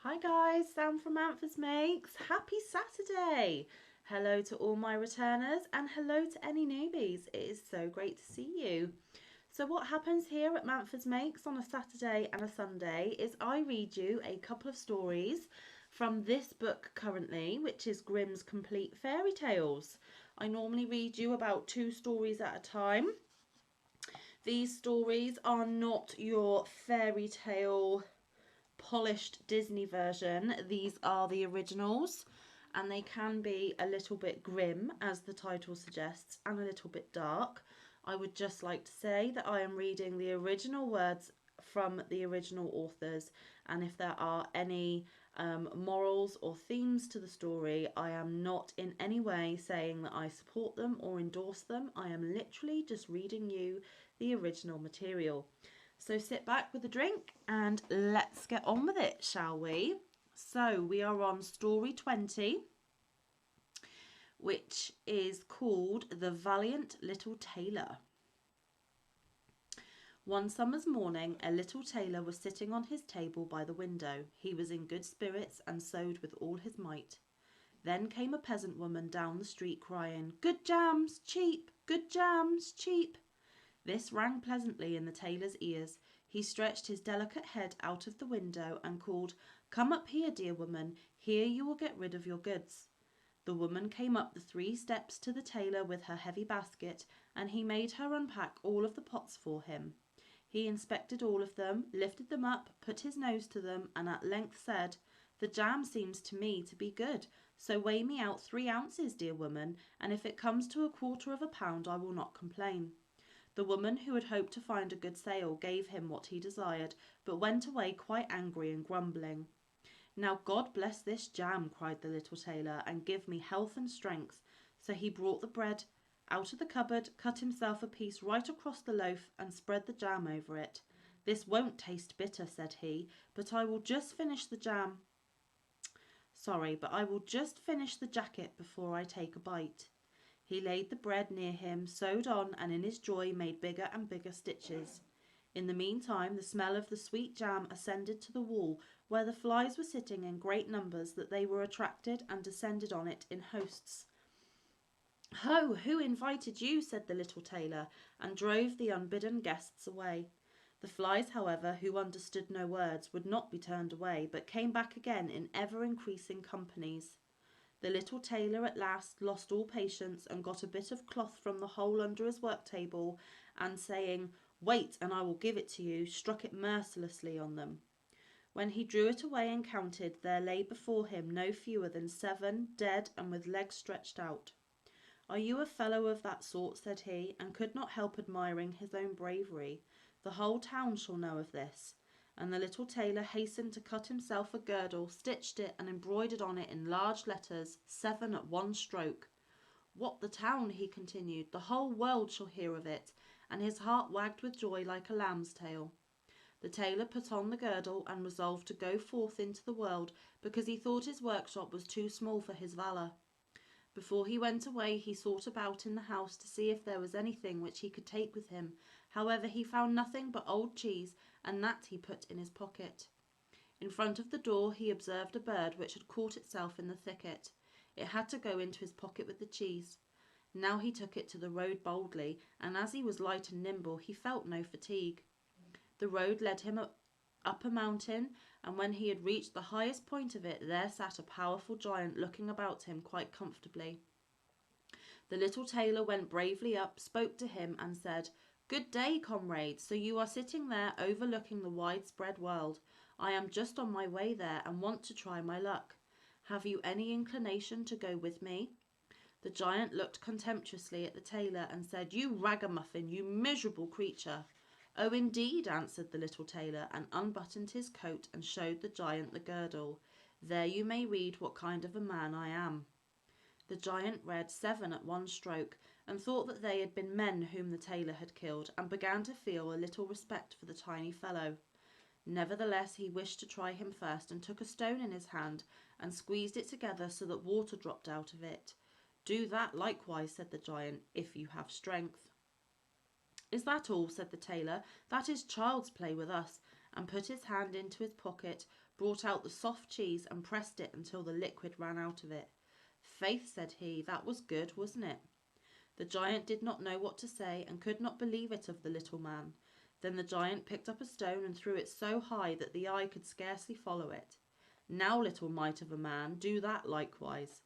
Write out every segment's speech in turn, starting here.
Hi guys, Sam from Manfa's Makes. Happy Saturday! Hello to all my returners and hello to any newbies. It is so great to see you. So what happens here at Manfa's Makes on a Saturday and a Sunday is I read you a couple of stories from this book currently, which is Grimm's Complete Fairy Tales. I normally read you about 2 stories at a time. These stories are not your fairy tale polished Disney version. These are the originals, and they can be a little bit grim, as the title suggests, and a little bit dark. I would just like to say that I am reading the original words from the original authors, and if there are any morals or themes to the story, I am not in any way saying that I support them or endorse them. I am literally just reading you the original material. So sit back with a drink and let's get on with it, shall we? So we are on story 20, which is called The Valiant Little Tailor. One summer's morning, a little tailor was sitting on his table by the window. He was in good spirits and sewed with all his might. Then came a peasant woman down the street crying, "Good jams, cheap! Good jams, cheap!" This rang pleasantly in the tailor's ears. He stretched his delicate head out of the window and called, "Come up here, dear woman. Here you will get rid of your goods." The woman came up the 3 steps to the tailor with her heavy basket, and he made her unpack all of the pots for him. He inspected all of them, lifted them up, put his nose to them, and at length said, "The jam seems to me to be good, so weigh me out 3 ounces, dear woman, and if it comes to 1/4 of a pound I will not complain." The woman, who had hoped to find a good sale, gave him what he desired, but went away quite angry and grumbling. "Now God bless this jam," cried the little tailor, "and give me health and strength." So he brought the bread out of the cupboard, cut himself a piece right across the loaf, and spread the jam over it. "This won't taste bitter," said he, "but I will just finish the jam. But I will just finish the jacket before I take a bite." He laid the bread near him, sewed on, and in his joy made bigger and bigger stitches. In the meantime, the smell of the sweet jam ascended to the wall, where the flies were sitting in great numbers, that they were attracted and descended on it in hosts. "Ho, who invited you?" said the little tailor, and drove the unbidden guests away. The flies, however, who understood no words, would not be turned away, but came back again in ever-increasing companies. The little tailor at last lost all patience and got a bit of cloth from the hole under his work table, and saying, "Wait, and I will give it to you," struck it mercilessly on them. When he drew it away and counted, there lay before him no fewer than 7, dead and with legs stretched out. "Are you a fellow of that sort?" said he, and could not help admiring his own bravery. "The whole town shall know of this." And the little tailor hastened to cut himself a girdle, stitched it, and embroidered on it in large letters, 7 at one stroke. "What, the town?" he continued. "The whole world shall hear of it," and his heart wagged with joy like a lamb's tail. The tailor put on the girdle and resolved to go forth into the world, because he thought his workshop was too small for his valour. Before he went away he sought about in the house to see if there was anything which he could take with him. However, he found nothing but old cheese, and that he put in his pocket. In front of the door he observed a bird which had caught itself in the thicket. It had to go into his pocket with the cheese. Now he took it to the road boldly, and as he was light and nimble he felt no fatigue. The road led him up a mountain, and when he had reached the highest point of it, there sat a powerful giant looking about him quite comfortably. The little tailor went bravely up, spoke to him, and said, "Good day, comrade. So you are sitting there overlooking the widespread world. I am just on my way there, and want to try my luck. Have you any inclination to go with me?" The giant looked contemptuously at the tailor and said, "You ragamuffin, you miserable creature." "Oh, indeed," answered the little tailor, and unbuttoned his coat and showed the giant the girdle. "There you may read what kind of a man I am." The giant read 7 at one stroke, and thought that they had been men whom the tailor had killed, and began to feel a little respect for the tiny fellow. Nevertheless, he wished to try him first, and took a stone in his hand, and squeezed it together so that water dropped out of it. "Do that likewise," said the giant, "if you have strength." "Is that all?" said the tailor. "That is child's play with us," and put his hand into his pocket, brought out the soft cheese and pressed it until the liquid ran out of it. "Faith," said he, "that was good, wasn't it?" The giant did not know what to say and could not believe it of the little man. Then the giant picked up a stone and threw it so high that the eye could scarcely follow it. "Now, little mite of a man, do that likewise."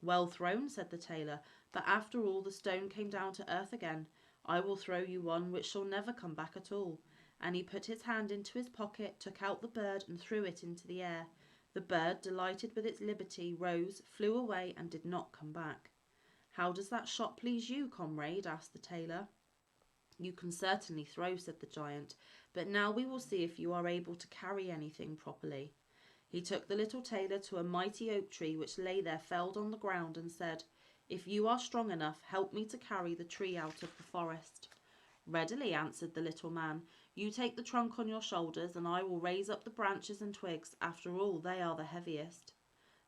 "Well thrown," said the tailor, "but after all the stone came down to earth again. I will throw you one which shall never come back at all." And he put his hand into his pocket, took out the bird and threw it into the air. The bird, delighted with its liberty, rose, flew away and did not come back. "How does that shot please you, comrade?" asked the tailor. "You can certainly throw," said the giant, "but now we will see if you are able to carry anything properly." He took the little tailor to a mighty oak tree which lay there felled on the ground and said, "If you are strong enough, help me to carry the tree out of the forest." "Readily," answered the little man. "You take the trunk on your shoulders and I will raise up the branches and twigs. After all, they are the heaviest."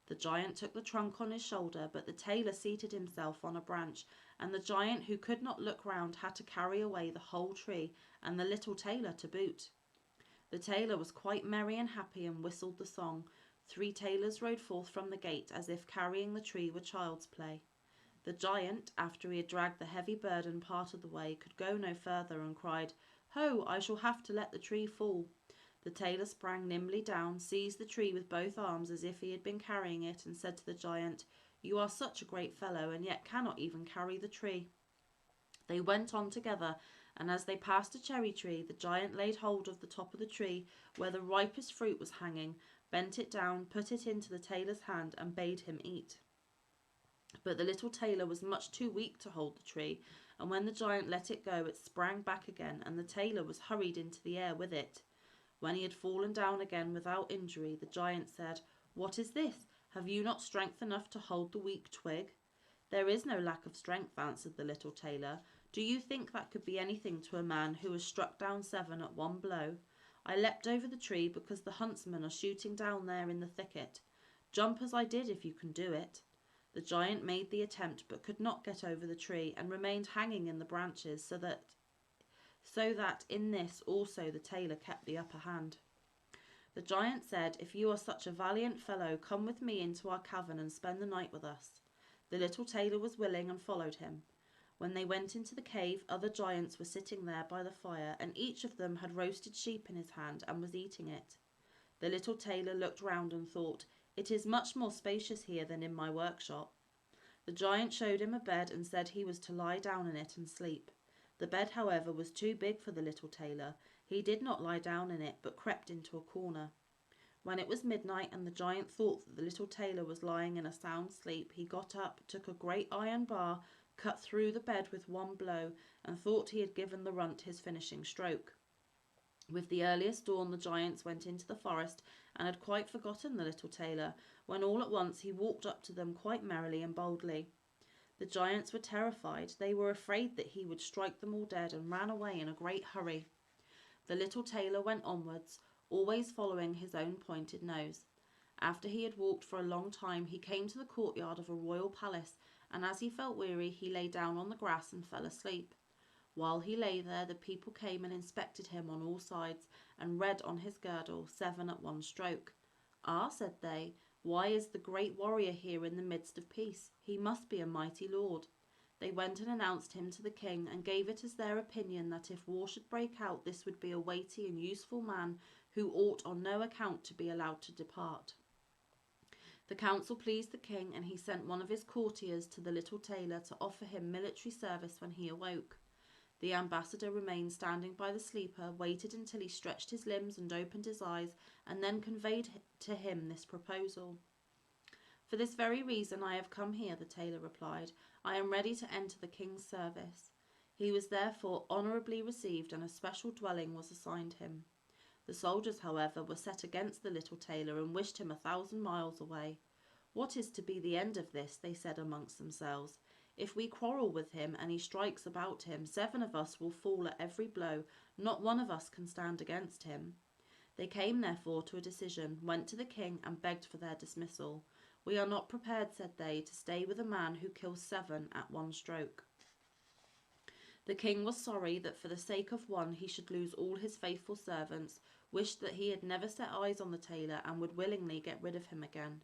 The giant took the trunk on his shoulder, but the tailor seated himself on a branch, and the giant, who could not look round, had to carry away the whole tree, and the little tailor to boot. The tailor was quite merry and happy and whistled the song. 3 tailors rode forth from the gate as if carrying the tree were child's play. The giant, after he had dragged the heavy burden part of the way, could go no further and cried, "Ho, I shall have to let the tree fall." The tailor sprang nimbly down, seized the tree with both arms as if he had been carrying it, and said to the giant, "You are such a great fellow, and yet cannot even carry the tree." They went on together, and as they passed a cherry tree, the giant laid hold of the top of the tree where the ripest fruit was hanging, bent it down, put it into the tailor's hand, and bade him eat. But the little tailor was much too weak to hold the tree, and when the giant let it go, it sprang back again, and the tailor was hurried into the air with it. When he had fallen down again without injury, the giant said, "What is this? Have you not strength enough to hold the weak twig?" "There is no lack of strength," answered the little tailor. "Do you think that could be anything to a man who has struck down 7 at one blow? I leapt over the tree because the huntsmen are shooting down there in the thicket. Jump as I did if you can do it." The giant made the attempt but could not get over the tree, and remained hanging in the branches, so that in this also the tailor kept the upper hand. The giant said, "If you are such a valiant fellow, come with me into our cavern and spend the night with us." The little tailor was willing and followed him. When they went into the cave, other giants were sitting there by the fire, and each of them had roasted sheep in his hand and was eating it. The little tailor looked round and thought, "It is much more spacious here than in my workshop." The giant showed him a bed and said he was to lie down in it and sleep. The bed, however, was too big for the little tailor. He did not lie down in it, but crept into a corner. When it was midnight and the giant thought that the little tailor was lying in a sound sleep, he got up, took a great iron bar, cut through the bed with one blow, and thought he had given the runt his finishing stroke. With the earliest dawn the giants went into the forest, and had quite forgotten the little tailor, when all at once he walked up to them quite merrily and boldly. The giants were terrified. They were afraid that he would strike them all dead, and ran away in a great hurry. The little tailor went onwards, always following his own pointed nose. After he had walked for a long time, he came to the courtyard of a royal palace, and as he felt weary, he lay down on the grass and fell asleep. While he lay there, the people came and inspected him on all sides, and read on his girdle 7 at one stroke. "Ah," said they, "why is the great warrior here in the midst of peace? He must be a mighty lord." They went and announced him to the king, and gave it as their opinion that if war should break out, this would be a weighty and useful man who ought on no account to be allowed to depart. The council pleased the king, and he sent one of his courtiers to the little tailor to offer him military service when he awoke. The ambassador remained standing by the sleeper, waited until he stretched his limbs and opened his eyes, and then conveyed to him this proposal. "For this very reason I have come here," the tailor replied. "I am ready to enter the king's service." He was therefore honourably received, and a special dwelling was assigned him. The soldiers, however, were set against the little tailor, and wished him 1,000 miles away. "What is to be the end of this?" they said amongst themselves. "If we quarrel with him, and he strikes about him, 7 of us will fall at every blow. Not one of us can stand against him." They came therefore to a decision, went to the king, and begged for their dismissal. "We are not prepared," said they, "to stay with a man who kills 7 at one stroke." The king was sorry that for the sake of one he should lose all his faithful servants, wished that he had never set eyes on the tailor, and would willingly get rid of him again.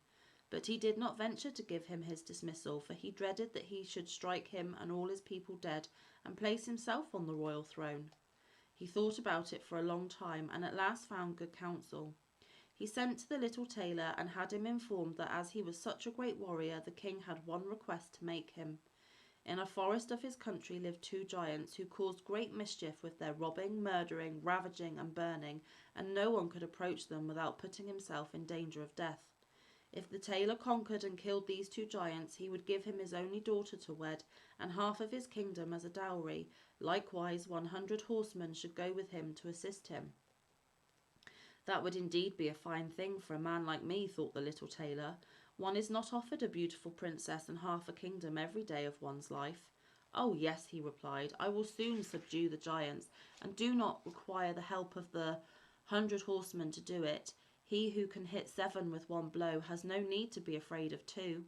But he did not venture to give him his dismissal, for he dreaded that he should strike him and all his people dead, and place himself on the royal throne. He thought about it for a long time, and at last found good counsel. He sent to the little tailor, and had him informed that as he was such a great warrior, the king had one request to make him. In a forest of his country lived 2 giants who caused great mischief with their robbing, murdering, ravaging, and burning, and no one could approach them without putting himself in danger of death. If the tailor conquered and killed these 2 giants, he would give him his only daughter to wed, and half of his kingdom as a dowry. Likewise 100 horsemen should go with him to assist him. That would indeed be a fine thing for a man like me, thought the little tailor. One is not offered a beautiful princess and half a kingdom every day of one's life. Oh yes, he replied, I will soon subdue the giants, and do not require the help of the 100 horsemen to do it. He who can hit 7 with one blow has no need to be afraid of 2.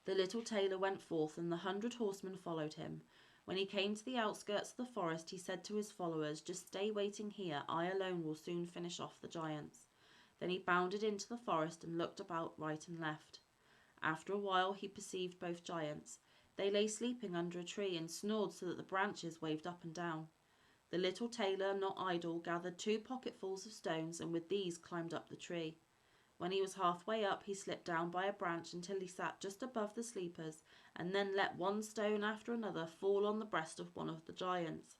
The little tailor went forth, and the 100 horsemen followed him. When he came to the outskirts of the forest, he said to his followers, just stay waiting here, I alone will soon finish off the giants. Then he bounded into the forest and looked about right and left. After a while he perceived both giants. They lay sleeping under a tree and snored so that the branches waved up and down. The little tailor, not idle, gathered 2 pocketfuls of stones, and with these climbed up the tree. When he was halfway up, he slipped down by a branch until he sat just above the sleepers, and then let one stone after another fall on the breast of one of the giants.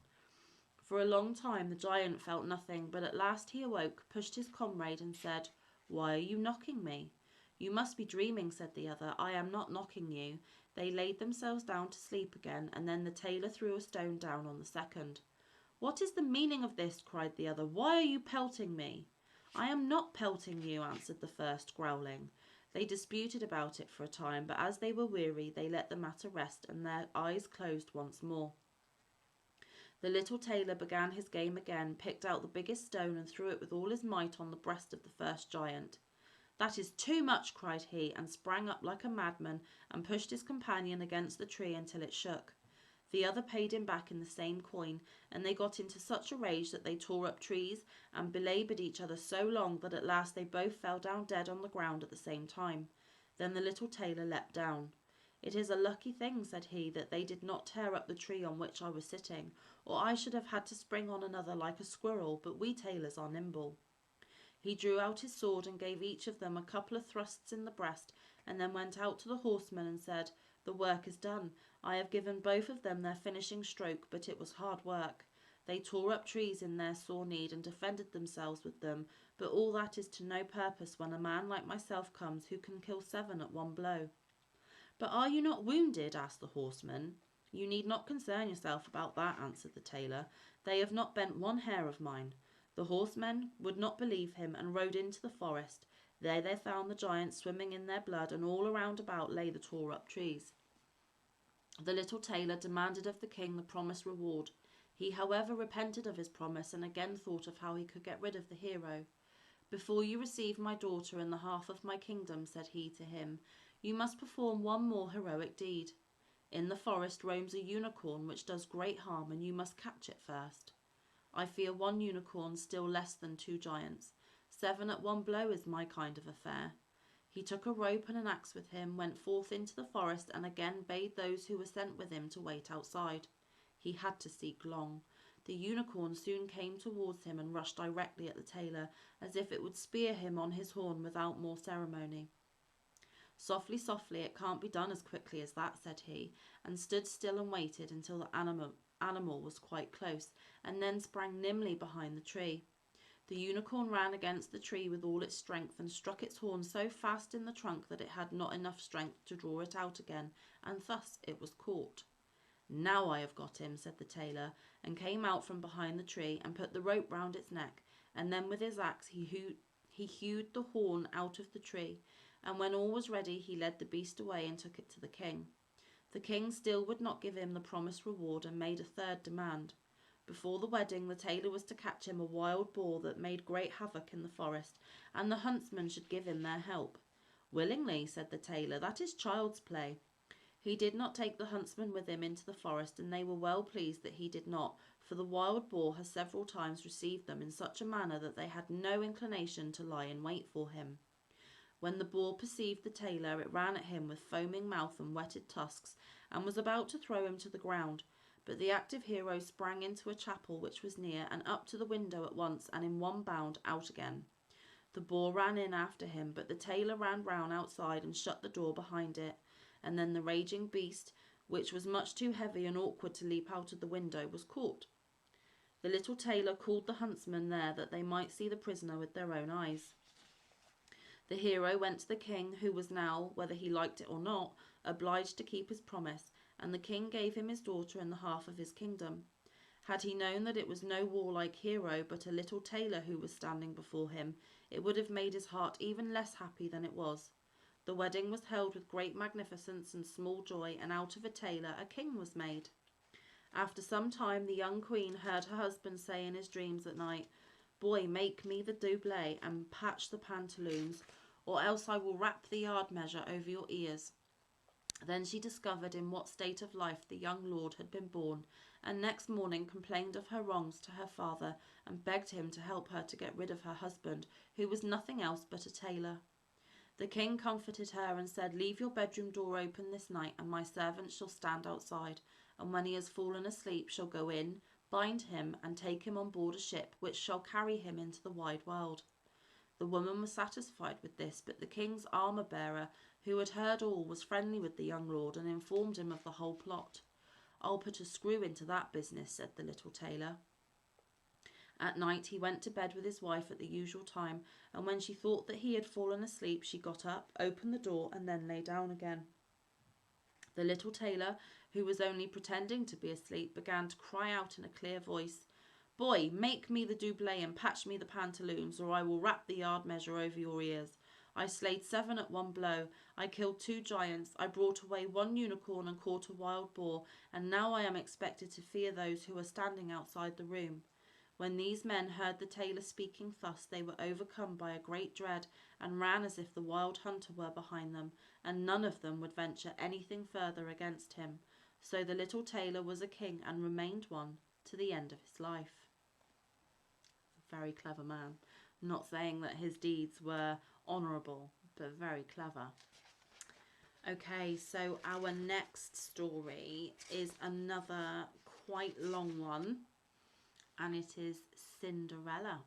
For a long time the giant felt nothing, but at last he awoke, pushed his comrade, and said, Why are you knocking me? You must be dreaming, said the other. I am not knocking you. They laid themselves down to sleep again, and then the tailor threw a stone down on the second. What is the meaning of this? Cried the other. Why are you pelting me? I am not pelting you, answered the first, growling. They disputed about it for a time, but as they were weary, they let the matter rest, and their eyes closed once more. The little tailor began his game again, picked out the biggest stone and threw it with all his might on the breast of the first giant. That is too much, cried he, and sprang up like a madman and pushed his companion against the tree until it shook. The other paid him back in the same coin, and they got into such a rage that they tore up trees and belaboured each other so long that at last they both fell down dead on the ground at the same time. Then the little tailor leapt down. It is a lucky thing, said he, that they did not tear up the tree on which I was sitting, or I should have had to spring on another like a squirrel, but we tailors are nimble. He drew out his sword and gave each of them a couple of thrusts in the breast, and then went out to the horsemen and said, The work is done. I have given both of them their finishing stroke, but it was hard work. They tore up trees in their sore need and defended themselves with them, but all that is to no purpose when a man like myself comes who can kill 7 at one blow. But are you not wounded? Asked the horseman. You need not concern yourself about that, answered the tailor. They have not bent one hair of mine. The horsemen would not believe him and rode into the forest. There they found the giants swimming in their blood, and all around about lay the tore up trees. The little tailor demanded of the king the promised reward. He, however, repented of his promise and again thought of how he could get rid of the hero. Before you receive my daughter and the half of my kingdom, said he to him, you must perform one more heroic deed. In the forest roams a unicorn which does great harm, and you must catch it first. I fear 1 unicorn still less than 2 giants. 7 at one blow is my kind of affair. He took a rope and an axe with him, went forth into the forest, and again bade those who were sent with him to wait outside. He had to seek long. The unicorn soon came towards him and rushed directly at the tailor, as if it would spear him on his horn without more ceremony. Softly, softly, it can't be done as quickly as that, said he, and stood still and waited until the animal was quite close, and then sprang nimbly behind the tree. The unicorn ran against the tree with all its strength and struck its horn so fast in the trunk that it had not enough strength to draw it out again, and thus it was caught. Now I have got him, said the tailor, and came out from behind the tree and put the rope round its neck, and then with his axe he hewed the horn out of the tree, and when all was ready he led the beast away and took it to the king. The king still would not give him the promised reward and made a third demand. Before the wedding the tailor was to catch him a wild boar that made great havoc in the forest, and the huntsmen should give him their help. Willingly, said the tailor, that is child's play. He did not take the huntsman with him into the forest, and they were well pleased that he did not, for the wild boar has several times received them in such a manner that they had no inclination to lie in wait for him. When the boar perceived the tailor, it ran at him with foaming mouth and whetted tusks, and was about to throw him to the ground. But the active hero sprang into a chapel which was near, and up to the window at once, and in one bound out again. The boar ran in after him, but the tailor ran round outside and shut the door behind it. And then the raging beast, which was much too heavy and awkward to leap out of the window, was caught. The little tailor called the huntsmen there that they might see the prisoner with their own eyes. The hero went to the king, who was now, whether he liked it or not, obliged to keep his promise, and the king gave him his daughter and the half of his kingdom. Had he known that it was no warlike hero, but a little tailor who was standing before him, it would have made his heart even less happy than it was. The wedding was held with great magnificence and small joy, and out of a tailor a king was made. After some time the young queen heard her husband say in his dreams at night, "Boy, make me the doublet and patch the pantaloons, or else I will wrap the yard measure over your ears." Then she discovered in what state of life the young lord had been born, and next morning complained of her wrongs to her father, and begged him to help her to get rid of her husband, who was nothing else but a tailor. The king comforted her and said, "Leave your bedroom door open this night, and my servants shall stand outside, and when he has fallen asleep shall go in, bind him, and take him on board a ship which shall carry him into the wide world." The woman was satisfied with this, but the king's armour-bearer, who had heard all, was friendly with the young lord, and informed him of the whole plot. "I'll put a screw into that business," said the little tailor. At night he went to bed with his wife at the usual time, and when she thought that he had fallen asleep, she got up, opened the door, and then lay down again. The little tailor, who was only pretending to be asleep, began to cry out in a clear voice, "Boy, make me the doublet and patch me the pantaloons, or I will wrap the yard measure over your ears. I slayed 7 at one blow. I killed 2 giants. I brought away 1 unicorn and caught a wild boar, and now I am expected to fear those who are standing outside the room." When these men heard the tailor speaking thus, they were overcome by a great dread, and ran as if the wild hunter were behind them, and none of them would venture anything further against him. So the little tailor was a king, and remained one to the end of his life. A very clever man. I'm not saying that his deeds were honourable, but very clever. Okay, so our next story is another quite long one, and it is Cinderella.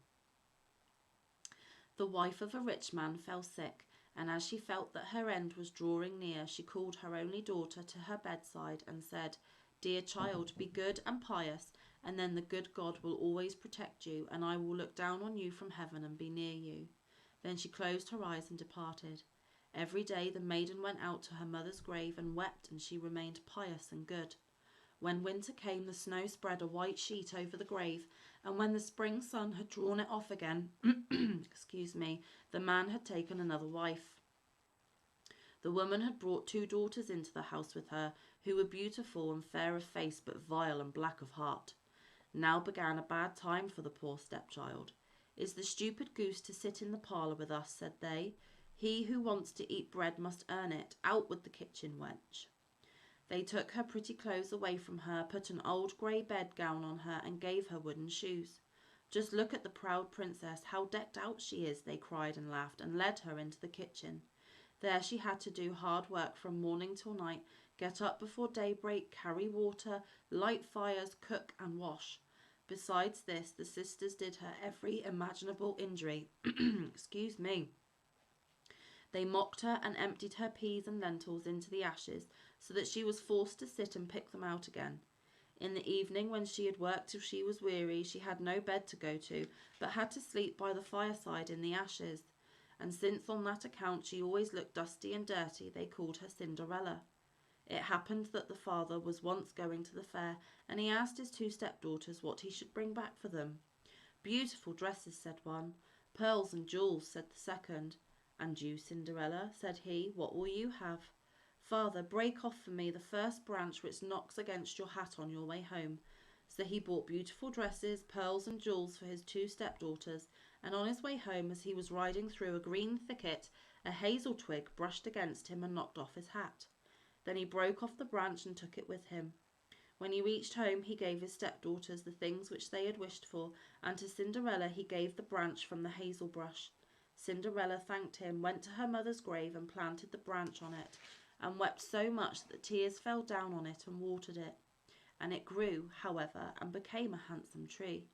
The wife of a rich man fell sick, and as she felt that her end was drawing near, she called her only daughter to her bedside and said, "Dear child, be good and pious, and then the good God will always protect you, and I will look down on you from heaven and be near you." Then she closed her eyes and departed. Every day the maiden went out to her mother's grave and wept, and she remained pious and good. When winter came, the snow spread a white sheet over the grave, and when the spring sun had drawn it off again, the man had taken another wife. The woman had brought 2 daughters into the house with her, who were beautiful and fair of face, but vile and black of heart. Now began a bad time for the poor stepchild. "Is the stupid goose to sit in the parlour with us?" said they. "He who wants to eat bread must earn it. Out with the kitchen wench." They took her pretty clothes away from her, put an old grey bedgown on her, and gave her wooden shoes. "Just look at the proud princess, how decked out she is," they cried and laughed, and led her into the kitchen. There she had to do hard work from morning till night, get up before daybreak, carry water, light fires, cook and wash. Besides this, the sisters did her every imaginable injury. They mocked her and emptied her peas and lentils into the ashes, so that she was forced to sit and pick them out again. In the evening, when she had worked till she was weary, she had no bed to go to, but had to sleep by the fireside in the ashes. And since on that account she always looked dusty and dirty, they called her Cinderella. It happened that the father was once going to the fair, and he asked his 2 stepdaughters what he should bring back for them. "Beautiful dresses," said one. "Pearls and jewels," said the second. "And you, Cinderella," said he, "what will you have?" "Father, break off for me the first branch which knocks against your hat on your way home." So he bought beautiful dresses, pearls and jewels for his 2 stepdaughters, and on his way home, as he was riding through a green thicket, a hazel twig brushed against him and knocked off his hat. Then he broke off the branch and took it with him. When he reached home, he gave his stepdaughters the things which they had wished for, and to Cinderella he gave the branch from the hazel brush. Cinderella thanked him, went to her mother's grave and planted the branch on it, and wept so much that the tears fell down on it and watered it. And it grew, however, and became a handsome tree.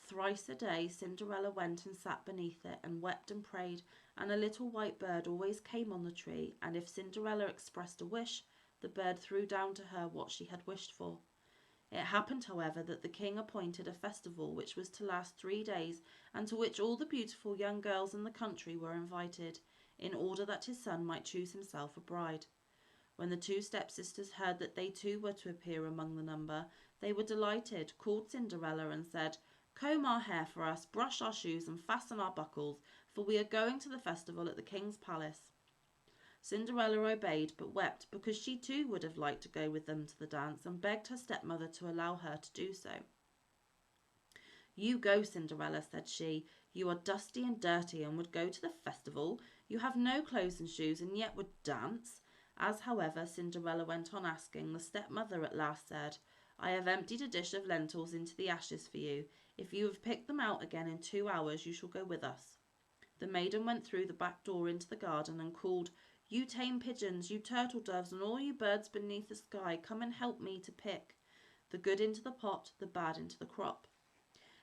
Thrice a day Cinderella went and sat beneath it, and wept and prayed, and a little white bird always came on the tree, and if Cinderella expressed a wish, the bird threw down to her what she had wished for. It happened, however, that the king appointed a festival which was to last 3 days, and to which all the beautiful young girls in the country were invited, in order that his son might choose himself a bride. When the 2 stepsisters heard that they too were to appear among the number, they were delighted, called Cinderella and said, "Comb our hair for us, brush our shoes, and fasten our buckles, for we are going to the festival at the king's palace." Cinderella obeyed, but wept because she too would have liked to go with them to the dance, and begged her stepmother to allow her to do so. "You go, Cinderella," said she. "You are dusty and dirty, and would go to the festival. You have no clothes and shoes, and yet would dance." As, however, Cinderella went on asking, the stepmother at last said, "I have emptied a dish of lentils into the ashes for you. If you have picked them out again in 2 hours, you shall go with us." The maiden went through the back door into the garden and called, "You tame pigeons, you turtle doves, and all you birds beneath the sky, come and help me to pick the good into the pot, the bad into the crop."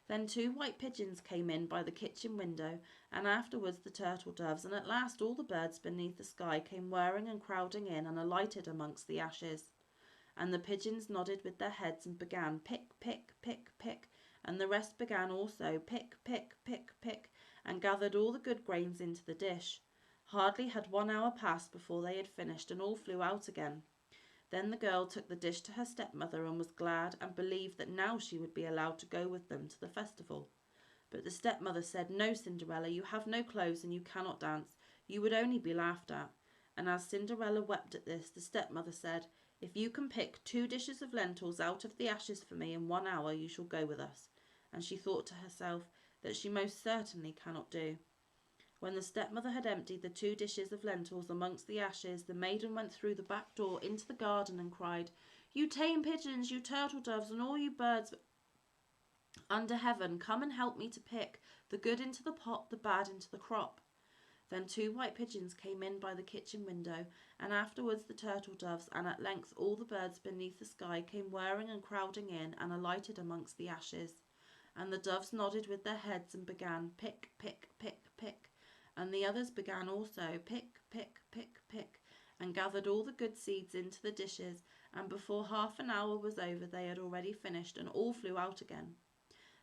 Then 2 white pigeons came in by the kitchen window, and afterwards the turtle doves, and at last all the birds beneath the sky came whirring and crowding in and alighted amongst the ashes. And the pigeons nodded with their heads and began pick, pick, pick, pick, and the rest began also pick, pick, pick, pick, and gathered all the good grains into the dish. Hardly had 1 hour passed before they had finished, and all flew out again. Then the girl took the dish to her stepmother and was glad, and believed that now she would be allowed to go with them to the festival. But the stepmother said, "No, Cinderella, you have no clothes and you cannot dance. You would only be laughed at." And as Cinderella wept at this, the stepmother said, "If you can pick 2 dishes of lentils out of the ashes for me in 1 hour, you shall go with us." And she thought to herself that she most certainly cannot do. When the stepmother had emptied the 2 dishes of lentils amongst the ashes, the maiden went through the back door into the garden and cried, "You tame pigeons, you turtle doves, and all you birds under heaven, come and help me to pick the good into the pot, the bad into the crop." Then 2 white pigeons came in by the kitchen window, and afterwards the turtle doves, and at length all the birds beneath the sky came whirring and crowding in and alighted amongst the ashes. And the doves nodded with their heads and began pick, pick, pick, pick, and the others began also pick, pick, pick, pick, and gathered all the good seeds into the dishes, and before half an hour was over they had already finished, and all flew out again.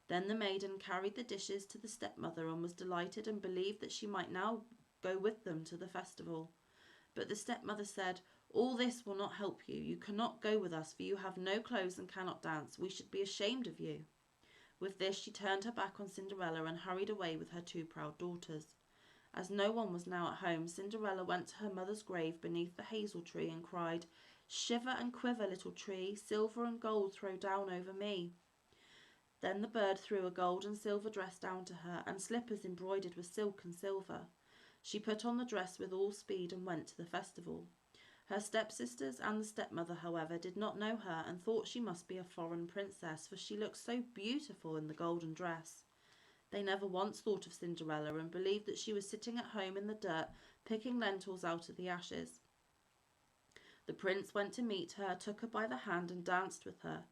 Then the maiden carried the dishes to the stepmother and was delighted, and believed that she might now go with them to the festival. But the stepmother said, "All this will not help you. You cannot go with us, for you have no clothes and cannot dance. We should be ashamed of you." With this she turned her back on Cinderella and hurried away with her 2 proud daughters. As no one was now at home, Cinderella went to her mother's grave beneath the hazel tree and cried, "Shiver and quiver, little tree, silver and gold throw down over me." Then the bird threw a gold and silver dress down to her, and slippers embroidered with silk and silver. She put on the dress with all speed and went to the festival. Her stepsisters and the stepmother, however, did not know her, and thought she must be a foreign princess, for she looked so beautiful in the golden dress. They never once thought of Cinderella, and believed that she was sitting at home in the dirt, picking lentils out of the ashes. The prince went to meet her, took her by the hand, and danced with her.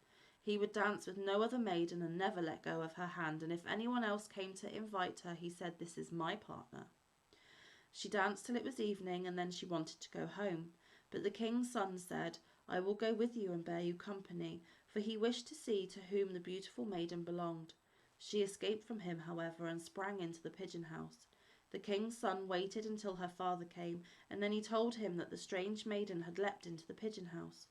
He would dance with no other maiden, and never let go of her hand, and if anyone else came to invite her, he said, "This is my partner." She danced till it was evening, and then she wanted to go home. But the king's son said, "I will go with you and bear you company," for he wished to see to whom the beautiful maiden belonged. She escaped from him, however, and sprang into the pigeon house. The king's son waited until her father came, and then he told him that the strange maiden had leapt into the pigeon house.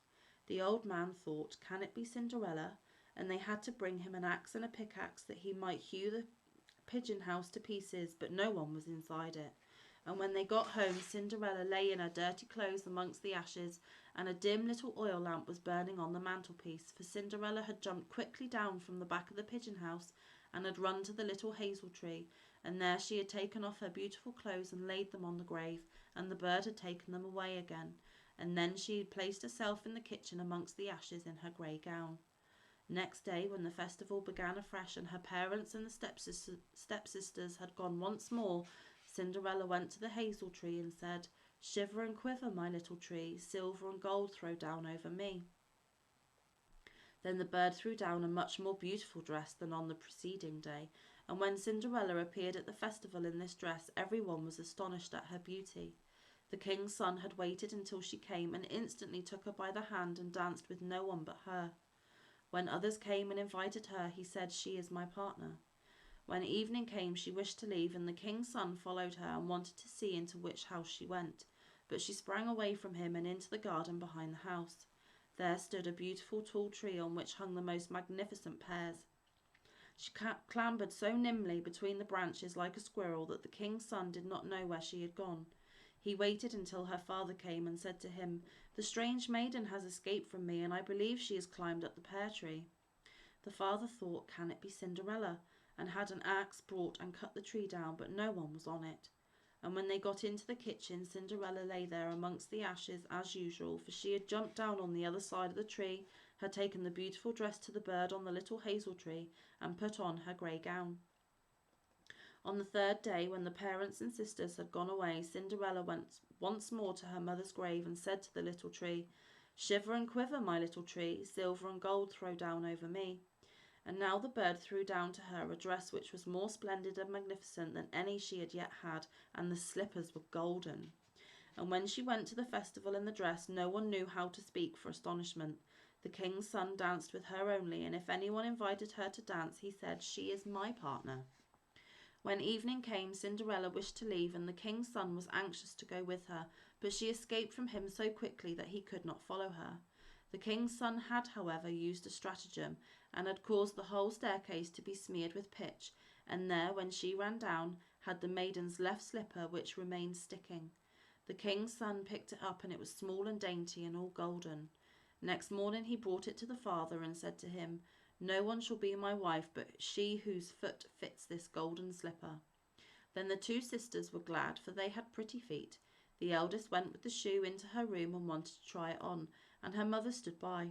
The old man thought, "Can it be Cinderella?" And they had to bring him an axe and a pickaxe that he might hew the pigeon house to pieces, but no one was inside it. And when they got home, Cinderella lay in her dirty clothes amongst the ashes, and a dim little oil lamp was burning on the mantelpiece, for Cinderella had jumped quickly down from the back of the pigeon house and had run to the little hazel tree, and there she had taken off her beautiful clothes and laid them on the grave, and the bird had taken them away again. and then she placed herself in the kitchen amongst the ashes in her grey gown. Next day, when the festival began afresh and her parents and the stepsisters had gone once more, Cinderella went to the hazel tree and said, "Shiver and quiver, my little tree, silver and gold throw down over me." Then the bird threw down a much more beautiful dress than on the preceding day, and when Cinderella appeared at the festival in this dress, everyone was astonished at her beauty. The king's son had waited until she came and instantly took her by the hand and danced with no one but her. When others came and invited her, he said, "She is my partner." When evening came, she wished to leave, and the king's son followed her and wanted to see into which house she went. But she sprang away from him and into the garden behind the house. There stood a beautiful tall tree on which hung the most magnificent pears. She clambered so nimbly between the branches like a squirrel that the king's son did not know where she had gone. He waited until her father came and said to him, "The strange maiden has escaped from me, and I believe she has climbed up the pear tree." The father thought, "Can it be Cinderella?" and had an axe brought and cut the tree down, but no one was on it. And when they got into the kitchen, Cinderella lay there amongst the ashes as usual, for she had jumped down on the other side of the tree, had taken the beautiful dress to the bird on the little hazel tree, and put on her grey gown. On the third day, when the parents and sisters had gone away, Cinderella went once more to her mother's grave and said to the little tree, "Shiver and quiver, my little tree, silver and gold throw down over me." And now the bird threw down to her a dress which was more splendid and magnificent than any she had yet had, and the slippers were golden. And when she went to the festival in the dress, no one knew how to speak for astonishment. The king's son danced with her only, and if anyone invited her to dance, he said, "She is my partner." When evening came, Cinderella wished to leave, and the king's son was anxious to go with her, but she escaped from him so quickly that he could not follow her. The king's son had, however, used a stratagem, and had caused the whole staircase to be smeared with pitch, and there, when she ran down, had the maiden's left slipper, which remained sticking. The king's son picked it up, and it was small and dainty and all golden. Next morning he brought it to the father and said to him, "No one shall be my wife but she whose foot fits this golden slipper." Then the two sisters were glad, for they had pretty feet. The eldest went with the shoe into her room and wanted to try it on, and her mother stood by.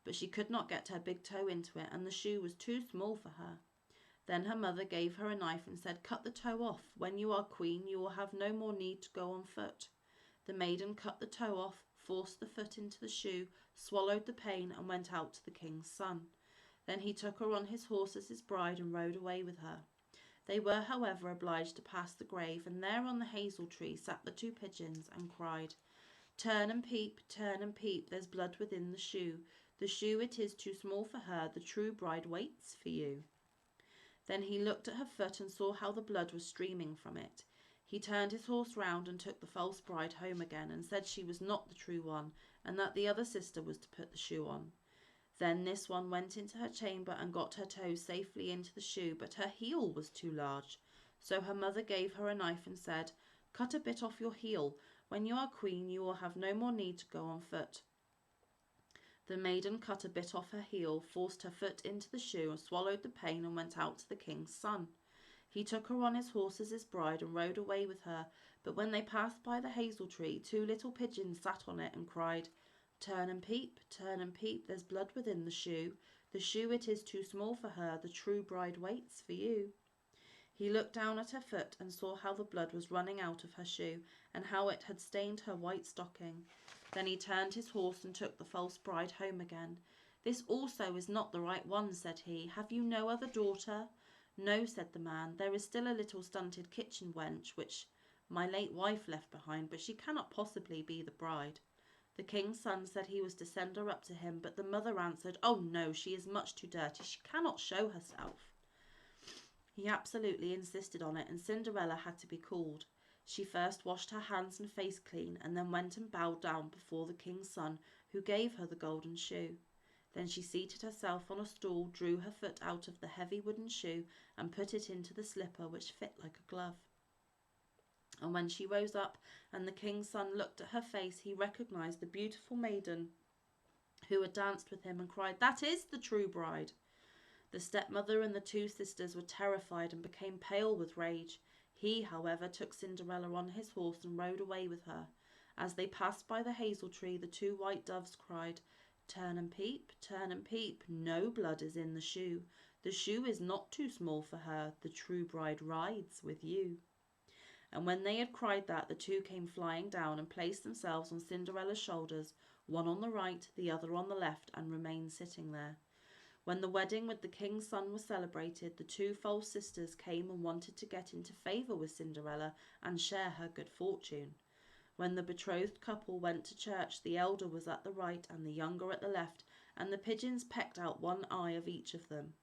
But she could not get her big toe into it, and the shoe was too small for her. Then her mother gave her a knife and said, "Cut the toe off. When you are queen, you will have no more need to go on foot." The maiden cut the toe off, forced the foot into the shoe, swallowed the pain, and went out to the king's son. Then he took her on his horse as his bride and rode away with her. They were, however, obliged to pass the grave, and there on the hazel tree sat the two pigeons and cried, turn and peep, there's blood within the shoe. The shoe it is too small for her, the true bride waits for you." Then he looked at her foot and saw how the blood was streaming from it. He turned his horse round and took the false bride home again, and said she was not the true one, and that the other sister was to put the shoe on. Then this one went into her chamber and got her toe safely into the shoe, but her heel was too large. So her mother gave her a knife and said, "Cut a bit off your heel. When you are queen, you will have no more need to go on foot." The maiden cut a bit off her heel, forced her foot into the shoe, swallowed the pain, and went out to the king's son. He took her on his horse as his bride and rode away with her, but when they passed by the hazel tree, two little pigeons sat on it and cried, turn and peep, there's blood within the shoe. The shoe it is too small for her, the true bride waits for you." He looked down at her foot and saw how the blood was running out of her shoe, and how it had stained her white stocking. Then he turned his horse and took the false bride home again. "This also is not the right one," said he. "Have you no other daughter?" "No," said the man. "There is still a little stunted kitchen wench, which my late wife left behind, but she cannot possibly be the bride." The king's son said he was to send her up to him, but the mother answered, "Oh no, she is much too dirty. She cannot show herself." He absolutely insisted on it, and Cinderella had to be called. She first washed her hands and face clean, and then went and bowed down before the king's son, who gave her the golden shoe. Then she seated herself on a stool, drew her foot out of the heavy wooden shoe, and put it into the slipper, which fit like a glove. And when she rose up and the king's son looked at her face, he recognized the beautiful maiden who had danced with him and cried, "That is the true bride." The stepmother and the two sisters were terrified and became pale with rage. He, however, took Cinderella on his horse and rode away with her. As they passed by the hazel tree, the 2 white doves cried, turn and peep, no blood is in the shoe. The shoe is not too small for her, the true bride rides with you. And when they had cried that, the 2 came flying down and placed themselves on Cinderella's shoulders, one on the right, the other on the left, and remained sitting there. When the wedding with the king's son was celebrated, the 2 false sisters came and wanted to get into favour with Cinderella and share her good fortune. When the betrothed couple went to church, the elder was at the right and the younger at the left, and the pigeons pecked out one eye of each of them.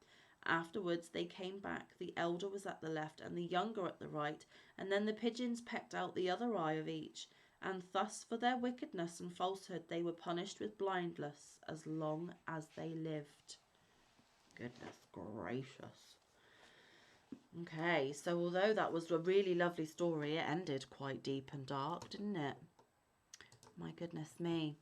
Afterwards they came back, the elder was at the left and the younger at the right, and then the pigeons pecked out the other eye of each, and thus for their wickedness and falsehood they were punished with blindness as long as they lived. Goodness gracious. Okay, so although that was a really lovely story, it ended quite deep and dark, didn't it? My goodness me.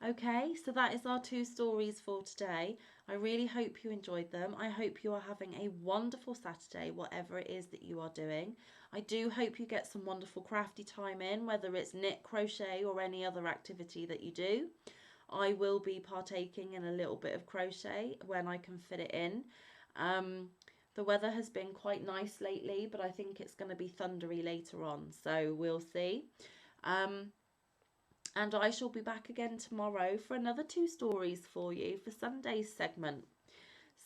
Okay, so that is our 2 stories for today. I really hope you enjoyed them. I hope you are having a wonderful Saturday, whatever it is that you are doing. I do hope you get some wonderful crafty time in, whether it's knit, crochet or any other activity that you do. I will be partaking in a little bit of crochet when I can fit it in. The weather has been quite nice lately, but I think it's going to be thundery later on, so we'll see. And I shall be back again tomorrow for another 2 stories for you for Sunday's segment.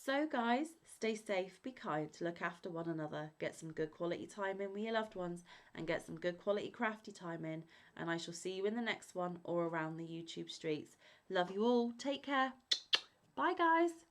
So guys, stay safe, be kind, look after one another, get some good quality time in with your loved ones, and get some good quality crafty time in. And I shall see you in the next one or around the YouTube streets. Love you all. Take care. Bye guys.